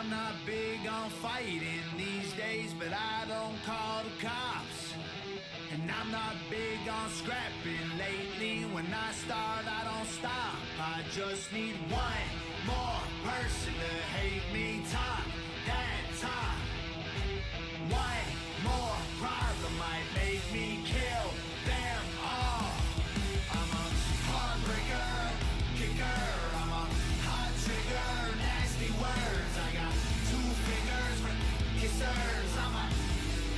I'm not big on fighting these days, but I don't call the cops. And I'm not big on scrapping lately. When I start, I don't stop. I just need one more person to hate me. Talk that talk. One more problem might make me kill them all. I'm a heartbreaker, kicker. I'm a hot trigger, nasty words. I got 2 fingers for kissers. I'm a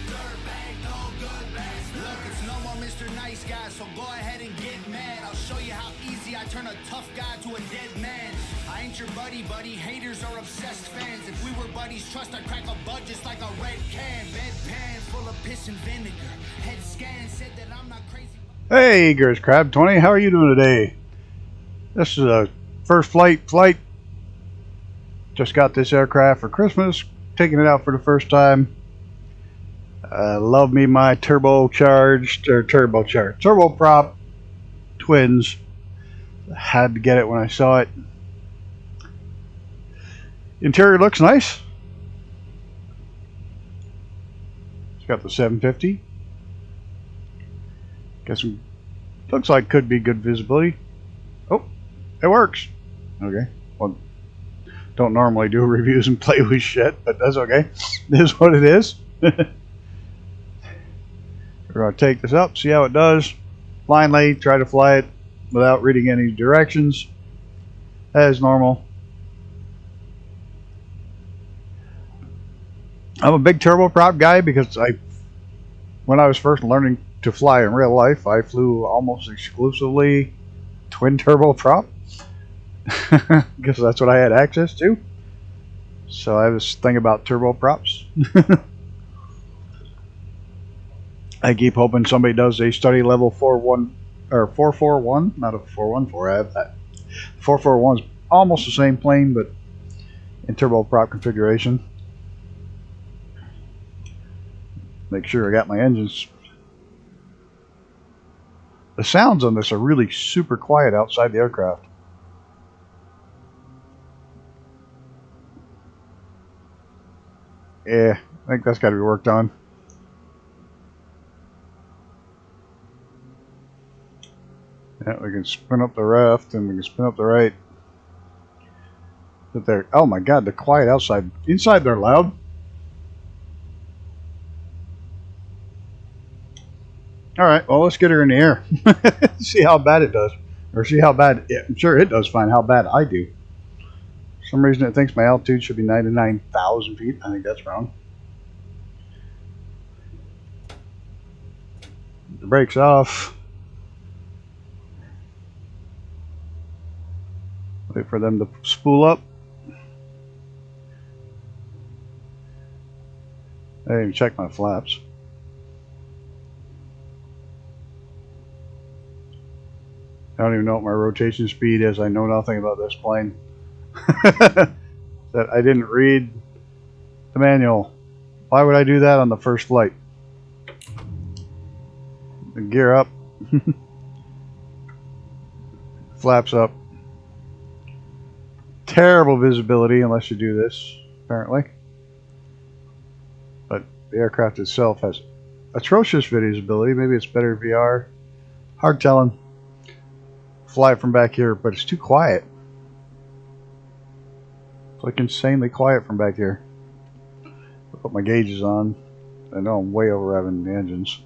dirtbag, no good bastard. Look, it's no more Mr. Nice Guy, so go ahead and get mad. I'll show you how easy I turn a tough guy to a dead man. I ain't your buddy, haters are obsessed fans. If we were buddies, trust I'd crack a bud just like a red can. Bedpan full of piss and vinegar. Head scan said that I'm not crazy. Hey, Gers Crab 20, how are you doing today? This is a first flight. Just got this aircraft for Christmas, taking it out for the first time. Love me my turboprop twins. Had to get it when I saw it. Interior looks nice. It's got the 750. Guess looks like could be good visibility. Oh, it works. Okay. Well, don't normally do reviews and play with shit, but that's okay. It is what it is. We're going to take this up, see how it does. Blindly try to fly it without reading any directions as normal. I'm a big turboprop guy because when I was first learning to fly in real life, I flew almost exclusively twin turboprop because that's what I had access to. So I have this thing about turboprops. I keep hoping somebody does a study level 441 or 441, not a 414. I have that. 441 is almost the same plane, but in turboprop configuration. Make sure I got my engines. The sounds on this are really super quiet outside the aircraft. Yeah, I think that's got to be worked on. Yeah, we can spin up the left and we can spin up the right. But they're, oh my god, they're quiet outside. Inside they're loud. Alright, well let's get her in the air. See how bad it does. Or see how bad, yeah, I'm sure it does fine how bad I do. For some reason it thinks my altitude should be 99,000 feet. I think that's wrong. The brakes off. Wait for them to spool up. I didn't even check my flaps. I don't even know what my rotation speed is. I know nothing about this plane. That I didn't read the manual. Why would I do that on the first flight? The gear up. Flaps up. Terrible visibility unless you do this, apparently. But the aircraft itself has atrocious visibility. Maybe it's better VR. Hard telling. Fly it from back here, but it's too quiet. It's like insanely quiet from back here. I'll put my gauges on. I know I'm way over revving the engines.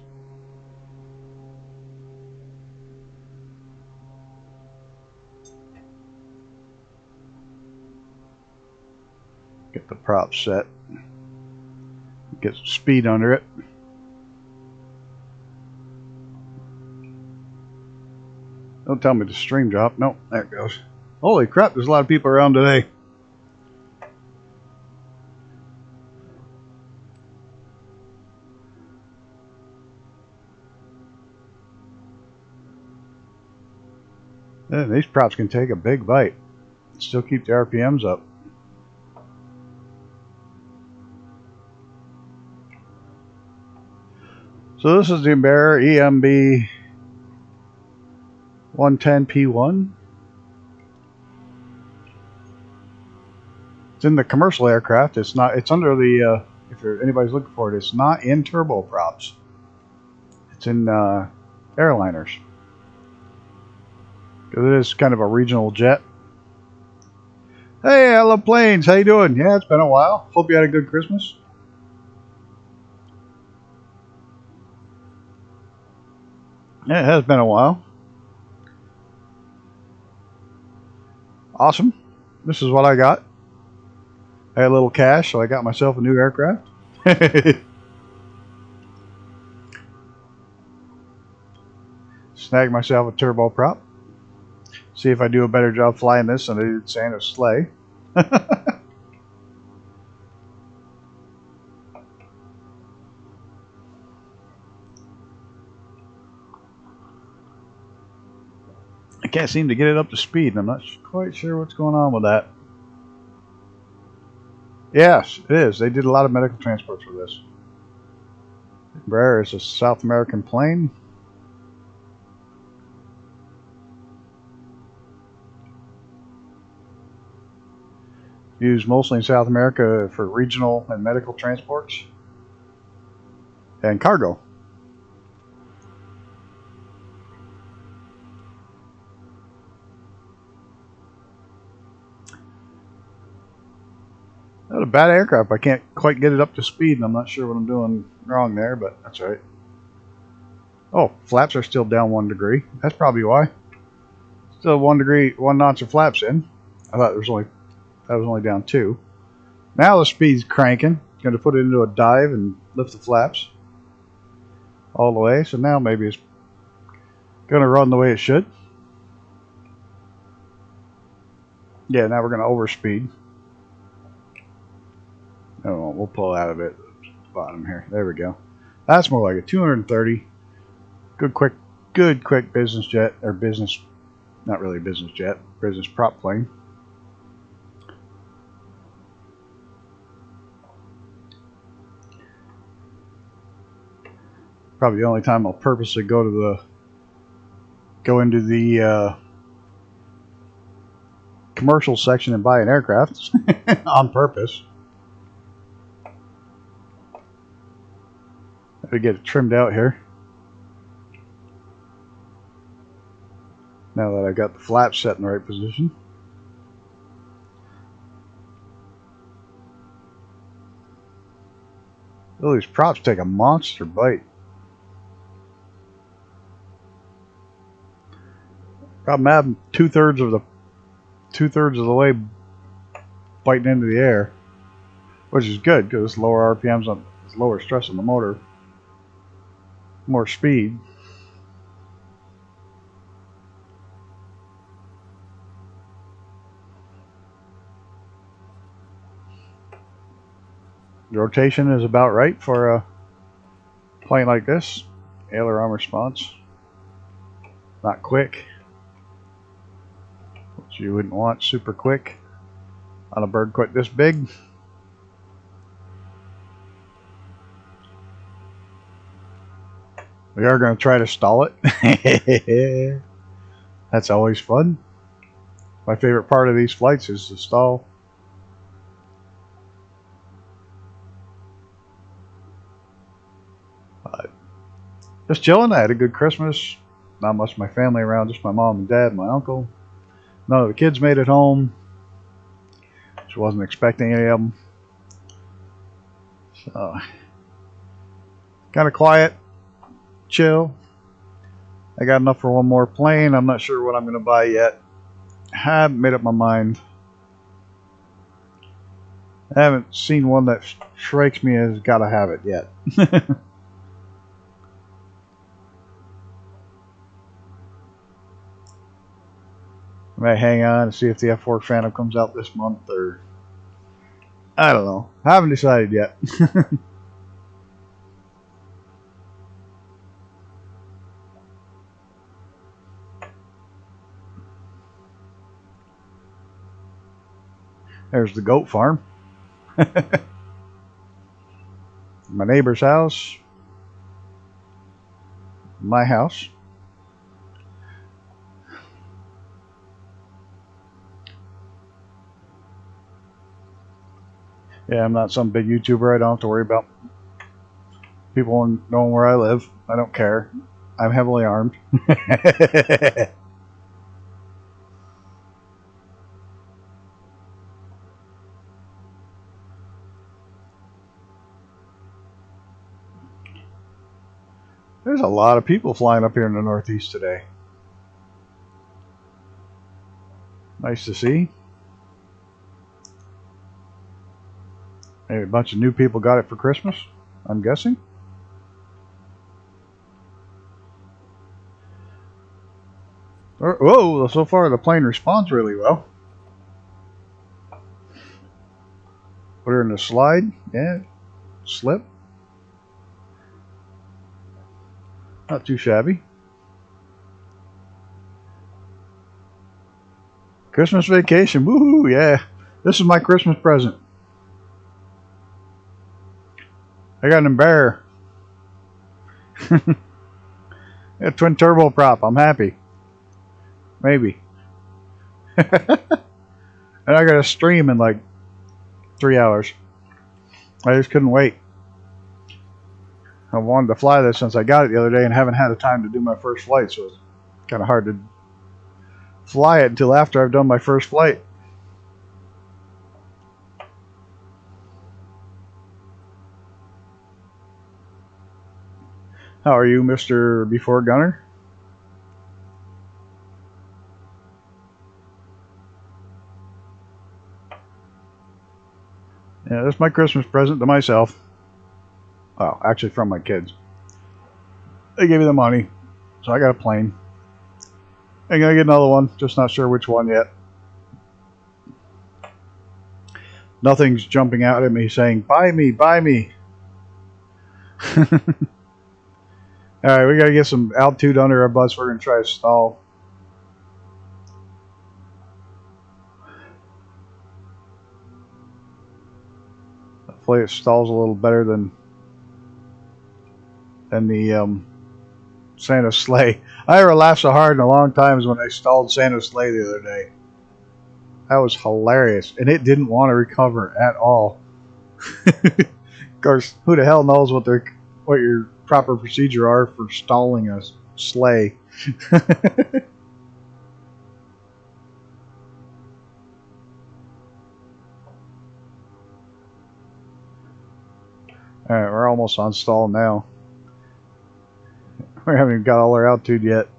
Get the prop set. Get some speed under it. Don't tell me to stream drop. Nope, there it goes. Holy crap, there's a lot of people around today. Yeah, these props can take a big bite. Still keep the RPMs up. So this is the Embraer EMB-110P1. It's in the commercial aircraft. It's not. It's under the. If anybody's looking for it, it's not in turboprops. It's in airliners. Because it is kind of a regional jet. Hey, I love planes. How you doing? Yeah, it's been a while. Hope you had a good Christmas. Yeah, it has been a while. Awesome. This is what I got. I had a little cash, so I got myself a new aircraft. Snag myself a turboprop. See if I do a better job flying this than I did Santa's sleigh. I can't seem to get it up to speed, and I'm not quite sure what's going on with that. Yes, it is. They did a lot of medical transports for this. Embraer is a South American plane. Used mostly in South America for regional and medical transports and cargo. Not a bad aircraft. I can't quite get it up to speed, and I'm not sure what I'm doing wrong there, but that's all right. Oh, flaps are still down 1 degree. That's probably why. Still 1 degree, 1 notch of flaps in. I thought that was only down 2. Now the speed's cranking. It's going to put it into a dive and lift the flaps all the way. So now maybe it's going to run the way it should. Yeah, now we're going to overspeed. Oh, we'll pull out of it at the bottom here. There we go. That's more like a 230. Good quick business jet, or business, not really business jet, business prop plane. Probably the only time I'll purposely go into the commercial section and buy an aircraft on purpose. Gotta get it trimmed out here. Now that I got the flaps set in the right position. Oh, these props take a monster bite. I'm having two-thirds of the way biting into the air, which is good because it's lower RPMs on, it's lower stress on the motor, more speed. The rotation is about right for a plane like this. Aileron response, not quick, which you wouldn't want super quick on a bird quite this big. We are going to try to stall it. That's always fun. My favorite part of these flights is the stall. Just chilling. I had a good Christmas. Not much of my family around, just my mom and dad and my uncle. None of the kids made it home. Just wasn't expecting any of them. So, kind of quiet, chill. I got enough for one more plane. I'm not sure what I'm going to buy yet. Haven't made up my mind. I haven't seen one that strikes me as gotta have it yet. I may hang on and see if the F4 Phantom comes out this month, or I don't know. I haven't decided yet. There's the goat farm. My neighbor's house. My house. Yeah, I'm not some big YouTuber. I don't have to worry about people knowing where I live. I don't care. I'm heavily armed. There's a lot of people flying up here in the Northeast today. Nice to see. Maybe a bunch of new people got it for Christmas, I'm guessing. Whoa, so far the plane responds really well. Put her in the slide. Yeah, slip. Not too shabby. Christmas vacation, woohoo, yeah. This is my Christmas present. I got an Embraer. A twin turbo prop, I'm happy. Maybe. And I got a stream in like 3 hours. I just couldn't wait. I wanted to fly this since I got it the other day and haven't had a time to do my first flight, so it's kind of hard to fly it until after I've done my first flight. How are you, Mr. Before Gunner? Yeah, that's my Christmas present to myself. Well, actually from my kids. They gave me the money, so I got a plane. I'm gonna get another one, just not sure which one yet. Nothing's jumping out at me saying, buy me, buy me. Alright, we gotta get some altitude under our butts. We're gonna try to stall. Hopefully it stalls a little better than the Santa sleigh. I never laughed so hard in a long time as when I stalled Santa's sleigh the other day. That was hilarious, and it didn't want to recover at all. Of course, who the hell knows what your proper procedure are for stalling a sleigh? Alright, we're almost on stall now. We haven't even got all our altitude yet.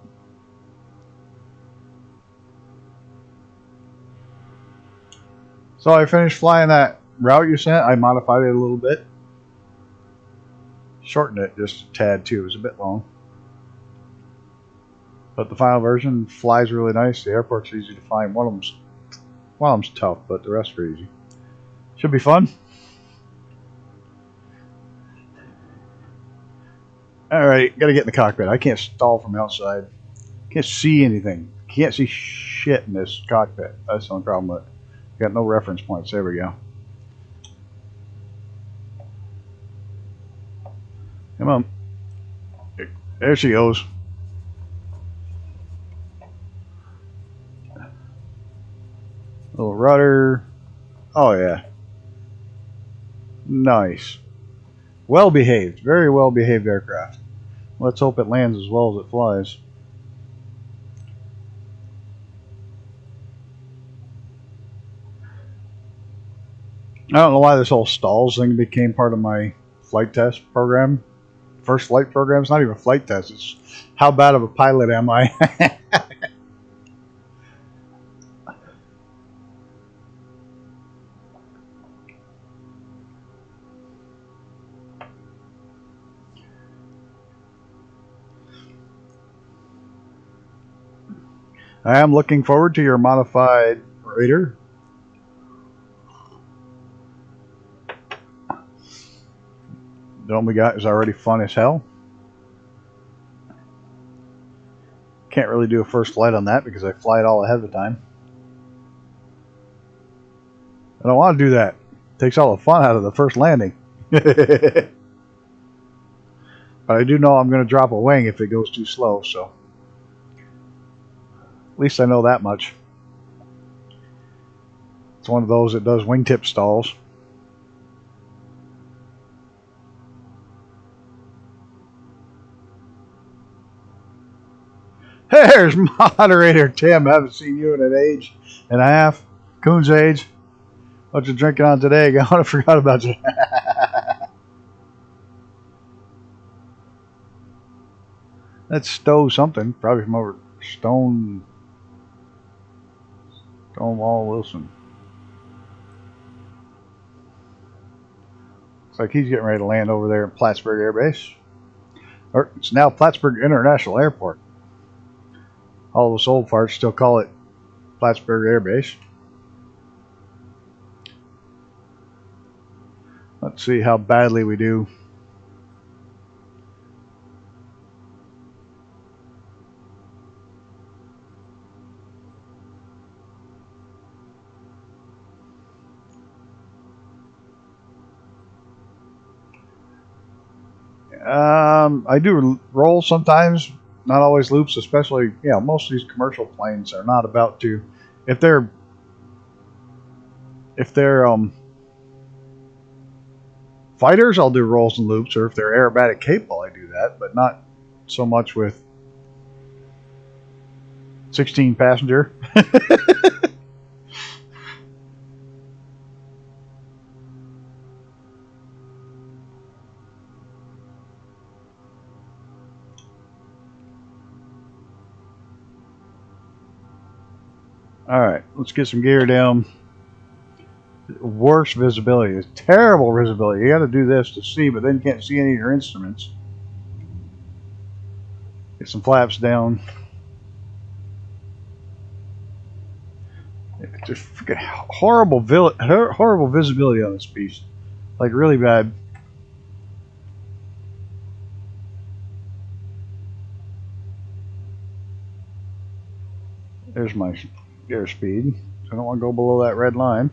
So I finished flying that route you sent. I modified it a little bit. Shortened it just a tad too. It was a bit long. But the final version flies really nice. The airport's easy to find. One of them's tough, but the rest are easy. Should be fun. Alright, gotta get in the cockpit. I can't stall from outside. Can't see anything. Can't see shit in this cockpit. That's the only problem with it. Got no reference points. There we go. Come on. There she goes. Little rudder. Oh yeah. Nice. Well behaved. Very well behaved aircraft. Let's hope it lands as well as it flies. I don't know why this whole stalls thing became part of my flight test program. First flight program. It's not even a flight test. It's how bad of a pilot am I? I am looking forward to your modified Raider. The one we got is already fun as hell. Can't really do a first flight on that because I fly it all ahead of time. I don't want to do that. It takes all the fun out of the first landing. But I do know I'm going to drop a wing if it goes too slow, so at least I know that much. It's one of those that does wingtip stalls. There's moderator Tim. Haven't seen you in an age and a half. Coon's age. What you drinking on today? I forgot about you. That's Stowe something. Probably from over Stonewall Wilson. Looks like he's getting ready to land over there in Plattsburgh Air Base. Or it's now Plattsburgh International Airport. All of us old farts still call it Plattsburgh Air Base. Let's see how badly we do. I do roll sometimes, not always loops, especially, most of these commercial planes are not about to, if they're fighters, I'll do rolls and loops, or if they're aerobatic capable, I do that, but not so much with 16 passenger. Alright, let's get some gear down. Worst visibility is terrible visibility. You got to do this to see, but then you can't see any of your instruments. Get some flaps down. It's just freaking horrible visibility on this piece. Like, really bad. There's my airspeed. So I don't want to go below that red line.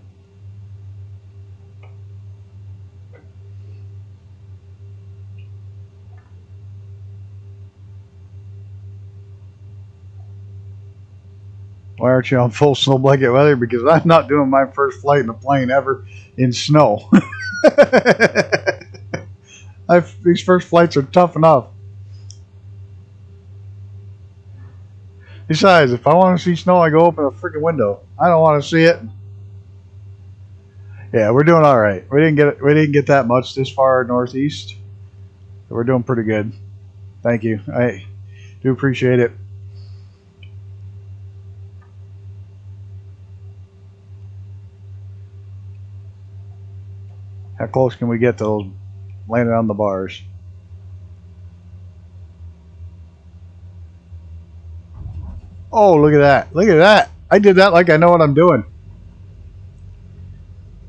Why aren't you on full snow blanket weather? Because I'm not doing my first flight in a plane ever in snow. These first flights are tough enough. Besides, if I want to see snow, I go open a freaking window. I don't want to see it. Yeah, we're doing all right. We didn't get that much this far northeast. We're doing pretty good. Thank you. I do appreciate it. How close can we get to those landing on the bars? Oh, look at that. Look at that. I did that like I know what I'm doing.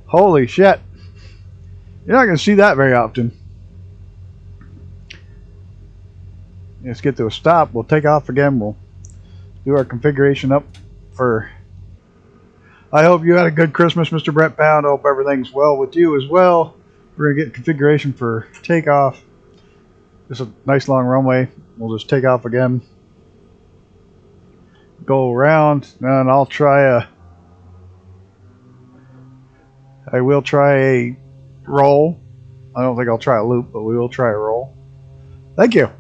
Holy shit. You're not going to see that very often. Let's get to a stop. We'll take off again. We'll do our configuration up for... I hope you had a good Christmas, Mr. Brett Pound. I hope everything's well with you as well. We're going to get configuration for takeoff. This is a nice long runway. We'll just take off again. Go around, and I'll try I will try a roll. I don't think I'll try a loop, but we will try a roll. Thank you.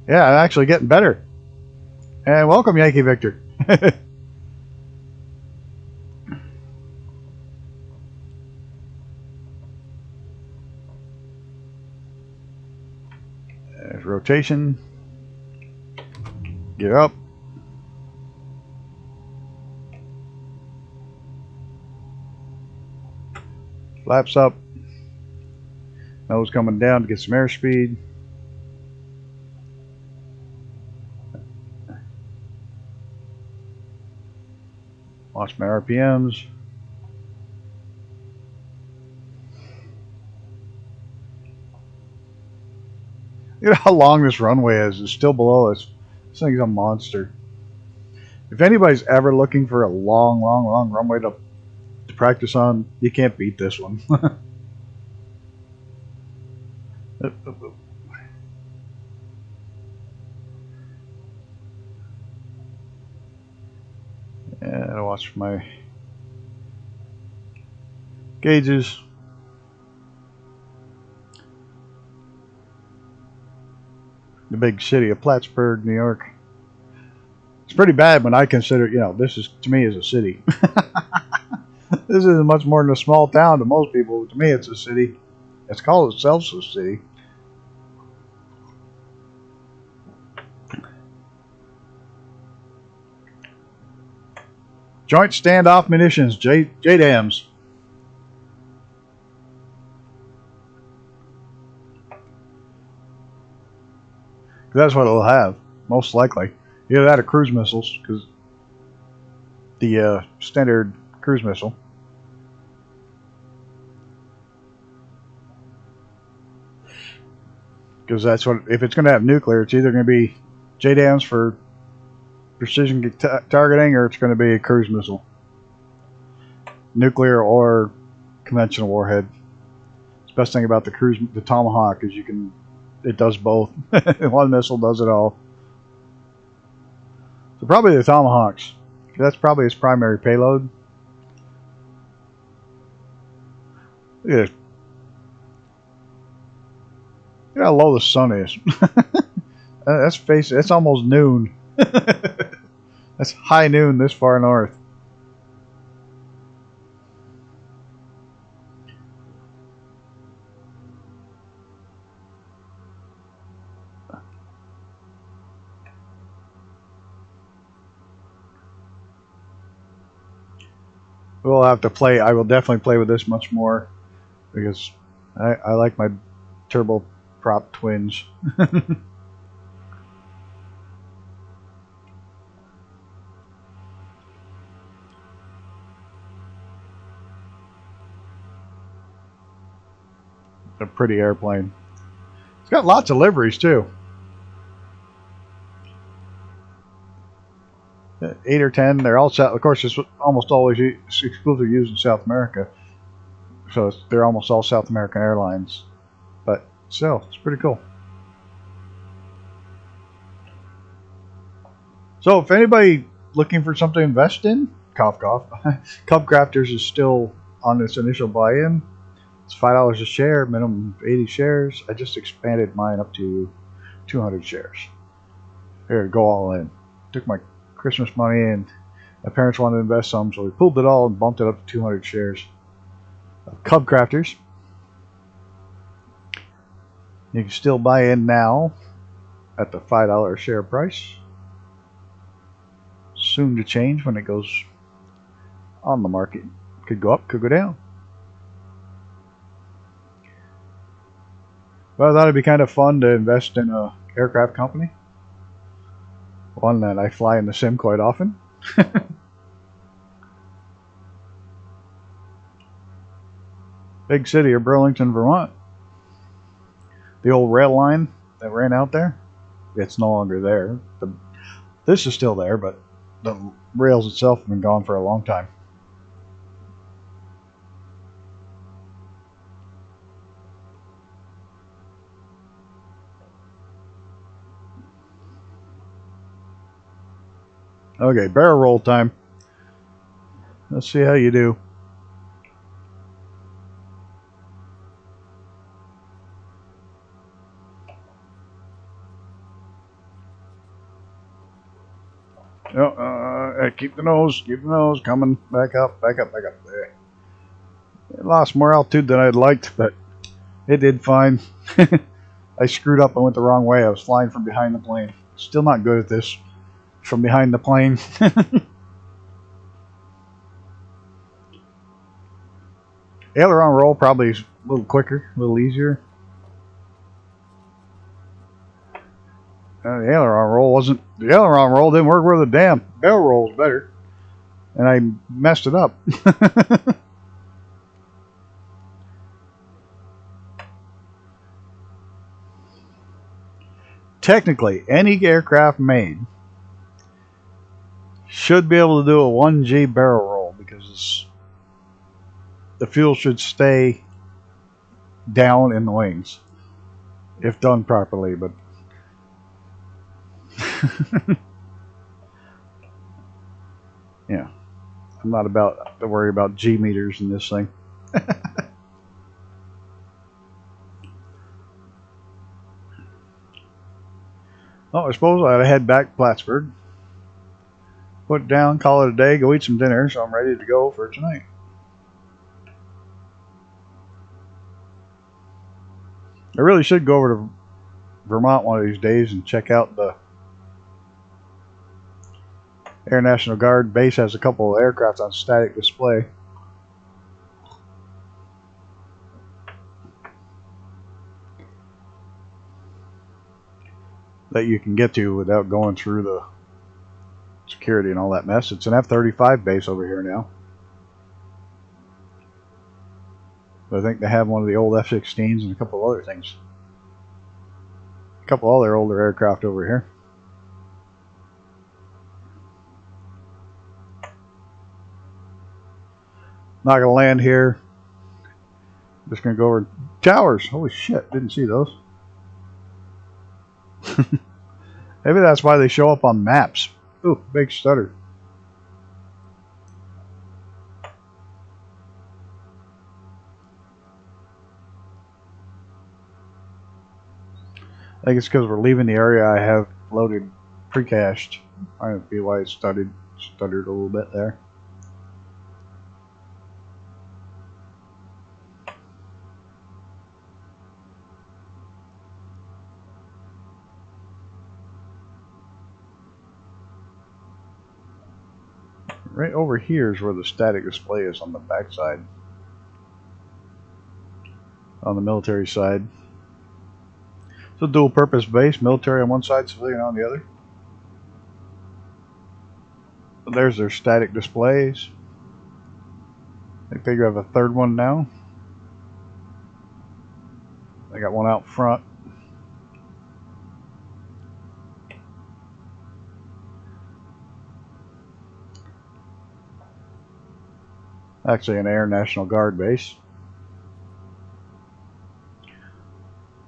Yeah, I'm actually getting better. And welcome, Yankee Victor. There's rotation. Get up. Flaps up. Nose coming down to get some airspeed. Watch my RPMs. Look at how long this runway is. It's still below us. This thing's a monster. If anybody's ever looking for a long runway to practice on, you can't beat this one. And I'll watch my gauges. the big city of Plattsburgh, New York. It's pretty bad when I consider, you know, this is, to me, is a city. This isn't much more than a small town to most people. To me, it's a city. It's called itself a city. Joint Standoff Munitions, JDAMs. That's what it'll have, most likely. Either that or cruise missiles, because the standard cruise missile. Because that's what, if it's going to have nuclear, it's either going to be JDAMs for precision targeting, or it's going to be a cruise missile. Nuclear or conventional warhead. The best thing about the Tomahawk is it does both. One missile does it all. So probably the Tomahawks. That's probably its primary payload. Look at it. Look how low the sun is. That's almost noon. That's high noon this far north. We'll have to play. I will definitely play with this much more because I like my turboprop twins. A pretty airplane. It's got lots of liveries too. 8 or 10. They're all South. Of course, it's almost always exclusively used in South America, so they're almost all South American airlines. But still, it's pretty cool. So, if anybody looking for something to invest in, cough cough, Cub Crafters is still on its initial buy-in. It's $5 a share, minimum 80 shares. I just expanded mine up to 200 shares. Here, go all in. Took my Christmas money and my parents wanted to invest some, so we pulled it all and bumped it up to 200 shares of Cub Crafters. You can still buy in now at the $5 share price. Soon to change when it goes on the market. Could go up, could go down. But I thought it'd be kind of fun to invest in a aircraft company. One that I fly in the sim quite often. Big city of Burlington, Vermont. The old rail line that ran out there, it's no longer there. This is still there, but the rails itself have been gone for a long time. Okay, barrel roll time. Let's see how you do. Keep the nose coming back up there. I lost more altitude than I'd liked, but it did fine. I screwed up. I went the wrong way. I was flying from behind the plane. Still not good at this. From behind the plane. Aileron roll probably is a little quicker, a little easier. The aileron roll didn't work worth a damn. Barrel roll is better. And I messed it up. Technically, any aircraft made should be able to do a 1G barrel roll because the fuel should stay down in the wings if done properly, but yeah, I'm not about to worry about G meters in this thing. Oh, I suppose I ought to head back to Plattsburgh. Put it down, call it a day, go eat some dinner, so I'm ready to go for tonight. I really should go over to Vermont one of these days and check out the Air National Guard base. Has a couple of aircraft on static display. That you can get to without going through the security and all that mess. It's an F-35 base over here now. But I think they have one of the old F-16s and a couple of other things. A couple other older aircraft over here. Not gonna land here. Just gonna go over towers. Holy shit, didn't see those. Maybe that's why they show up on maps. Ooh, big stutter. I think it's because we're leaving the area I have loaded pre-cached. I don't know why it stuttered a little bit there. Right over here is where the static display is on the back side. On the military side. It's a dual purpose base, military on one side, civilian on the other. But there's their static displays. I think they have a third one now. They got one out front. Actually an Air National Guard base.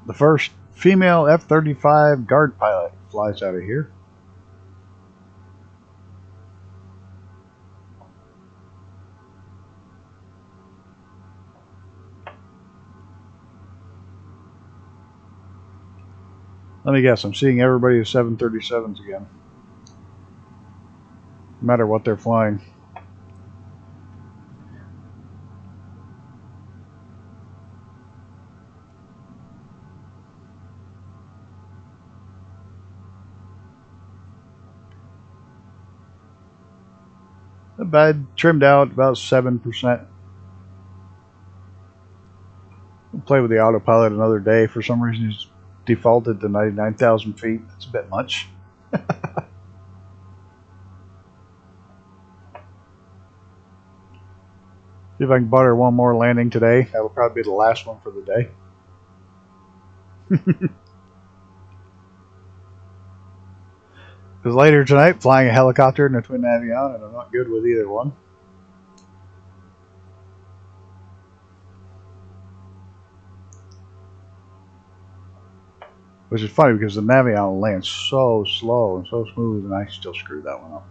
The first female F-35 guard pilot flies out of here. Let me guess, I'm seeing everybody's 737s again. No matter what they're flying. Not bad, trimmed out about 7%. We'll play with the autopilot another day. For some reason it's defaulted to 99,000 feet. That's a bit much. See if I can butter one more landing today. That'll probably be the last one for the day. Because later tonight, flying a helicopter and a twin avion, and I'm not good with either one. Which is funny because the Navion lands so slow and so smooth, and I still screwed that one up.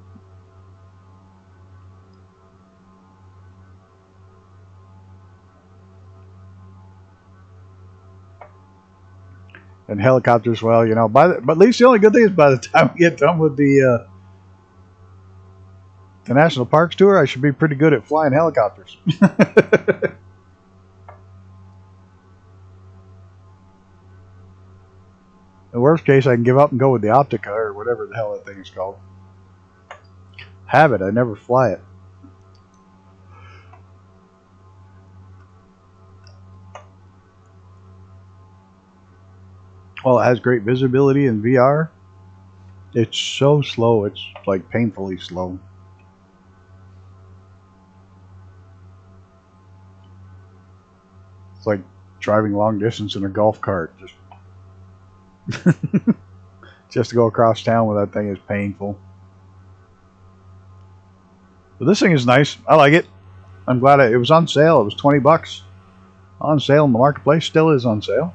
And helicopters, well, you know, but at least the only good thing is by the time we get done with the National Parks tour, I should be pretty good at flying helicopters. In the worst case, I can give up and go with the Optica or whatever the hell that thing is called. Have it, I never fly it. Well, it has great visibility in VR. It's so slow, it's like painfully slow. It's like driving long distance in a golf cart. Just to go across town with that thing is painful. But this thing is nice. I like it. I'm glad it was on sale. It was 20 bucks on sale in the marketplace. Still is on sale.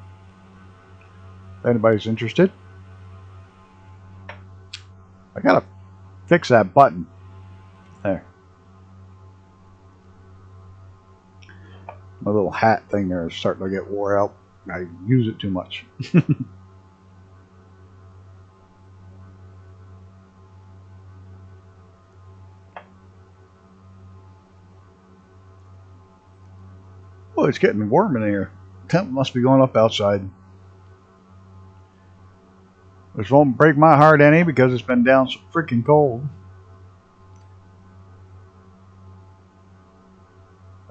If anybody's interested. I gotta fix that button. There. My little hat thing there is starting to get wore out. I use it too much. Boy, it's getting warm in here. Temp must be going up outside. This won't break my heart any because it's been down so freaking cold.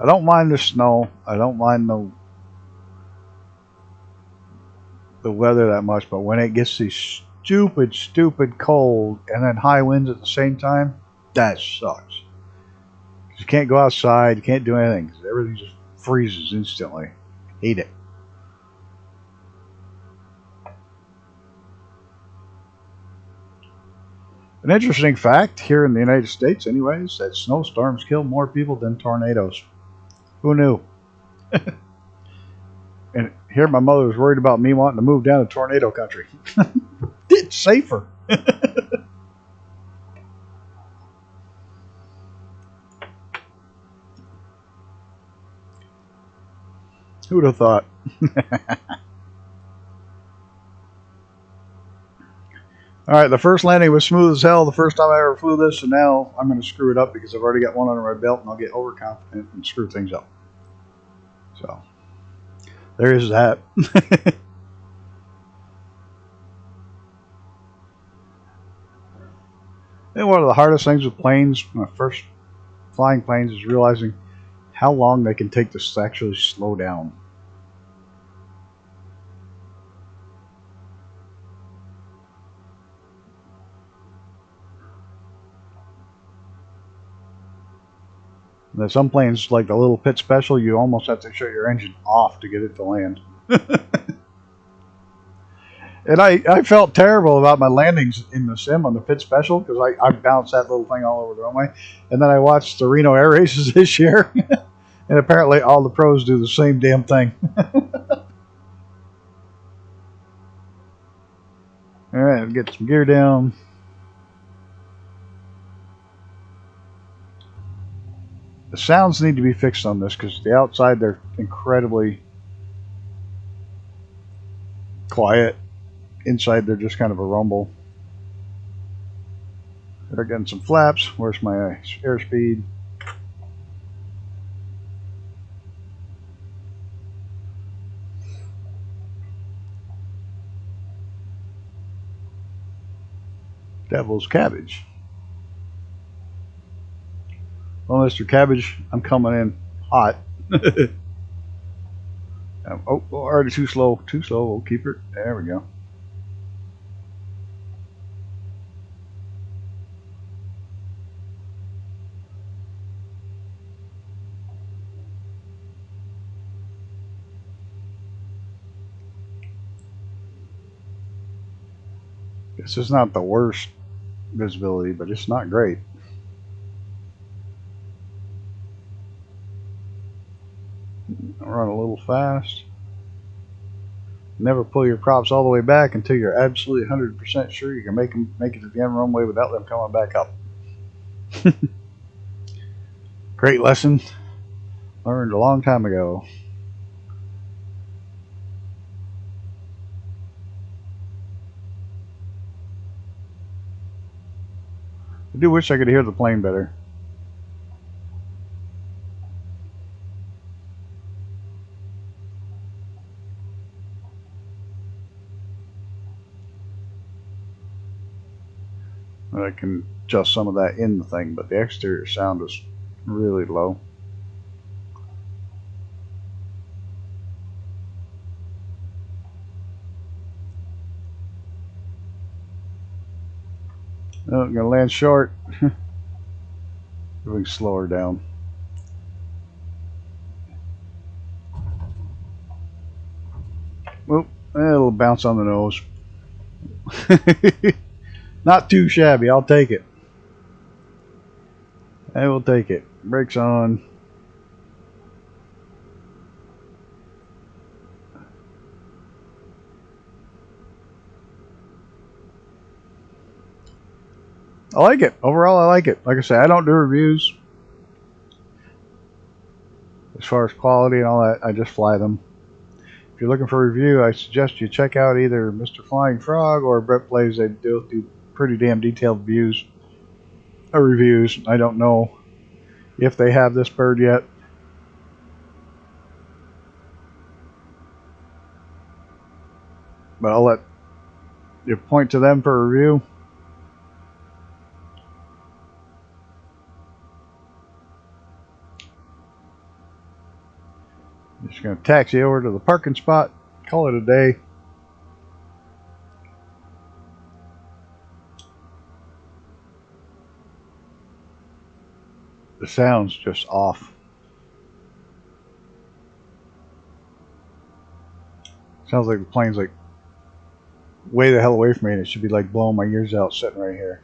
I don't mind the snow. I don't mind the weather that much, but when it gets these stupid cold and then high winds at the same time, that sucks. You can't go outside, you can't do anything. Everything just freezes instantly. Hate it. An interesting fact here in the United States anyways, that snowstorms kill more people than tornadoes. Who knew? And here my mother was worried about me wanting to move down to tornado country. It's safer. Who'd have thought? Alright, the first landing was smooth as hell the first time I ever flew this, and now I'm going to screw it up because I've already got one under my belt and I'll get overconfident and screw things up. So, there is that. And one of the hardest things with planes, when I first flying planes, is realizing how long they can take to actually slow down. And some planes, like the little pit special, you almost have to shut your engine off to get it to land. And I felt terrible about my landings in the sim on the pit special because I bounced that little thing all over the runway. And then I watched the Reno air races this year. And apparently all the pros do the same damn thing. Alright, get some gear down. The sounds need to be fixed on this because the outside they're incredibly quiet. Inside they're just kind of a rumble. They're getting some flaps. Where's my airspeed? Devil's Cabbage. Well, Mr. Cabbage, I'm coming in hot. Oh, already too slow. Too slow. We'll keep it. There we go. This is not the worst visibility, but it's not great. Run a little fast. Never pull your props all the way back until you're absolutely 100% sure you can make it to the end runway without them coming back up. Great lesson. Learned a long time ago. I do wish I could hear the plane better. I can adjust some of that in the thing, but the exterior sound is really low. Oh, I'm gonna land short. Moving slower down. Oop, it'll bounce on the nose. Not too shabby, I'll take it. I will take it. Brakes on. I like it. Overall, I like it. Like I say, I don't do reviews. As far as quality and all that, I just fly them. If you're looking for a review, I suggest you check out either Mr. Flying Frog or Brett Plays. They do pretty damn detailed reviews. I don't know if they have this bird yet. but I'll let you point to them for review. Just going to taxi over to the parking spot, call it a day. The sound's just off. Sounds like the plane's like way the hell away from me, and it should be like blowing my ears out sitting right here.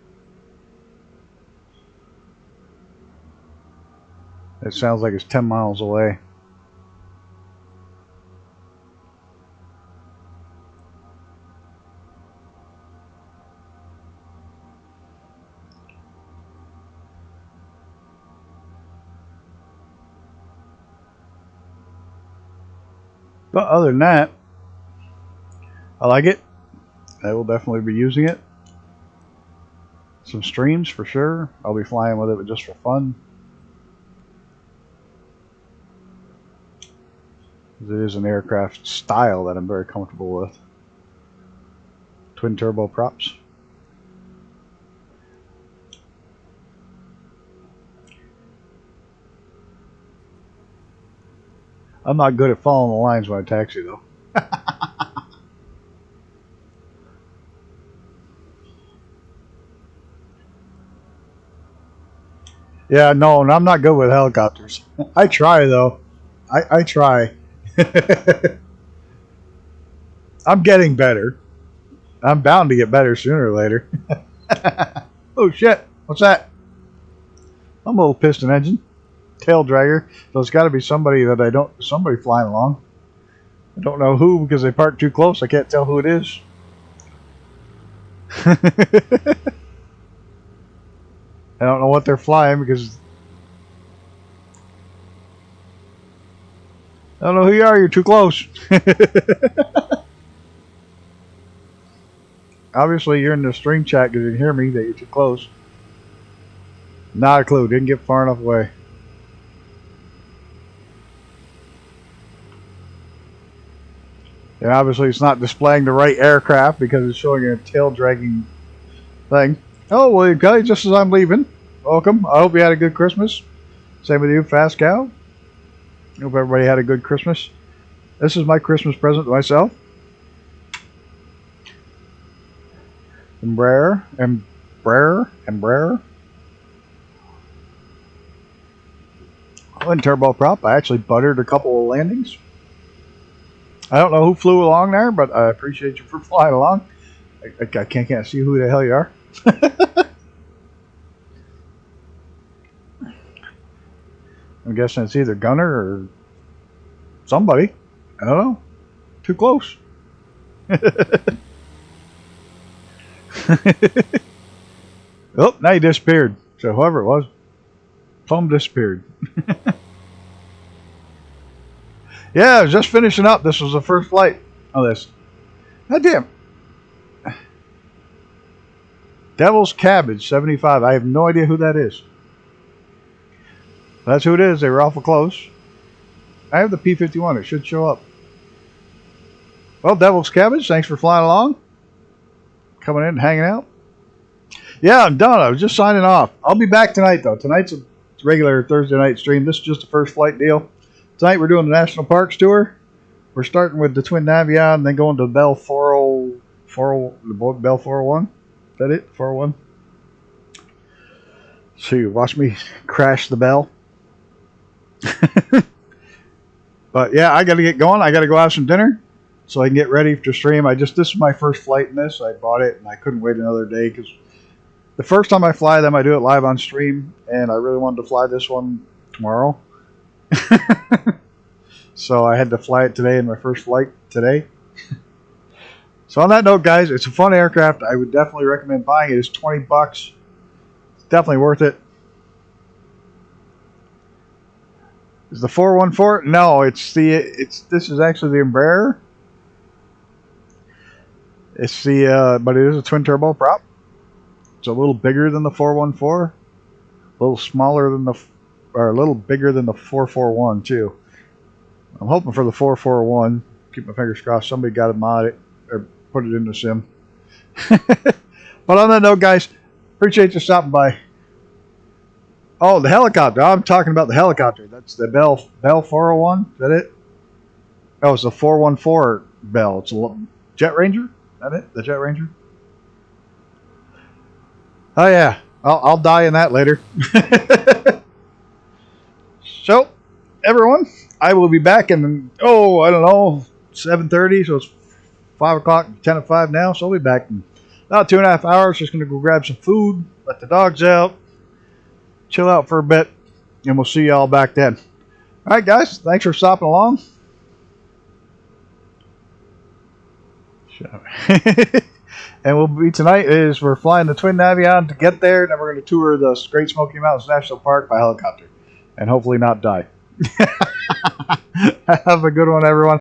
It sounds like it's 10 miles away. But other than that, I like it. I will definitely be using it. Some streams for sure. I'll be flying with it just for fun. It is an aircraft style that I'm very comfortable with. Twin turbo props. I'm not good at following the lines when I taxi though. Yeah, no, and I'm not good with helicopters. I try though. I try. I'm getting better. I'm bound to get better sooner or later. Oh shit, what's that? I'm a little piston engine. Tail dragger. So it's got to be somebody that somebody flying along. I don't know who because they parked too close. I can't tell who it is. I don't know what they're flying because I don't know who you are. You're too close. Obviously, you're in the stream chat because you can hear me that you're too close. Not a clue. Didn't get far enough away. And obviously, it's not displaying the right aircraft because it's showing a tail dragging thing. Oh, William Kelly, just as I'm leaving. Welcome. I hope you had a good Christmas. Same with you, Fast Cow. Hope everybody had a good Christmas. This is my Christmas present to myself. Embraer. Twin turbo prop. I actually buttered a couple of landings. I don't know who flew along there, but I appreciate you for flying along. I can't see who the hell you are. I'm guessing it's either Gunner or somebody. I don't know. Too close. Oh, now he disappeared. So whoever it was, plumb disappeared. Yeah, I was just finishing up. This was the first flight of this. God damn. Devil's Cabbage 75. I have no idea who that is. That's who it is. They were awful close. I have the P-51. It should show up. Well, Devil's Cabbage, thanks for flying along. Coming in and hanging out. Yeah, I'm done. I was just signing off. I'll be back tonight, though. Tonight's a regular Thursday night stream. This is just a first flight deal. Tonight we're doing the National Parks tour. We're starting with the Twin Navion and then going to Bell 401. Is that it? 401? So you watch me crash the Bell. But yeah, I got to get going. I got to go have some dinner so I can get ready to stream. This is my first flight in this. I bought it and I couldn't wait another day because the first time I fly them, I do it live on stream, and I really wanted to fly this one tomorrow. So I had to fly it today in my first flight today. So on that note, guys, it's a fun aircraft. I would definitely recommend buying it. It's $20. It's definitely worth it. Is the 414? No, this is actually the Embraer. It's but it is a twin turbo prop. It's a little bigger than the 414, a little smaller than a little bigger than the 441 too. I'm hoping for the 441. Keep my fingers crossed. Somebody got a mod or put it in the sim. But on that note, guys, appreciate you stopping by. Oh, the helicopter. I'm talking about the helicopter. That's the Bell 401. Is that it? Oh, it's the 414 Bell. It's a Jet Ranger. Is that it? The Jet Ranger? Oh, yeah. I'll die in that later. So, everyone, I will be back in, I don't know, 7:30. So it's 5 o'clock, 10 to 5 now. So I'll be back in about 2.5 hours. Just going to go grab some food, let the dogs out, chill out for a bit, and we'll see y'all back then. All right, guys. Thanks for stopping along. And we'll be tonight is we're flying the Twin Navion to get there, and then we're going to tour the Great Smoky Mountains National Park by helicopter, and hopefully not die. Have a good one, everyone.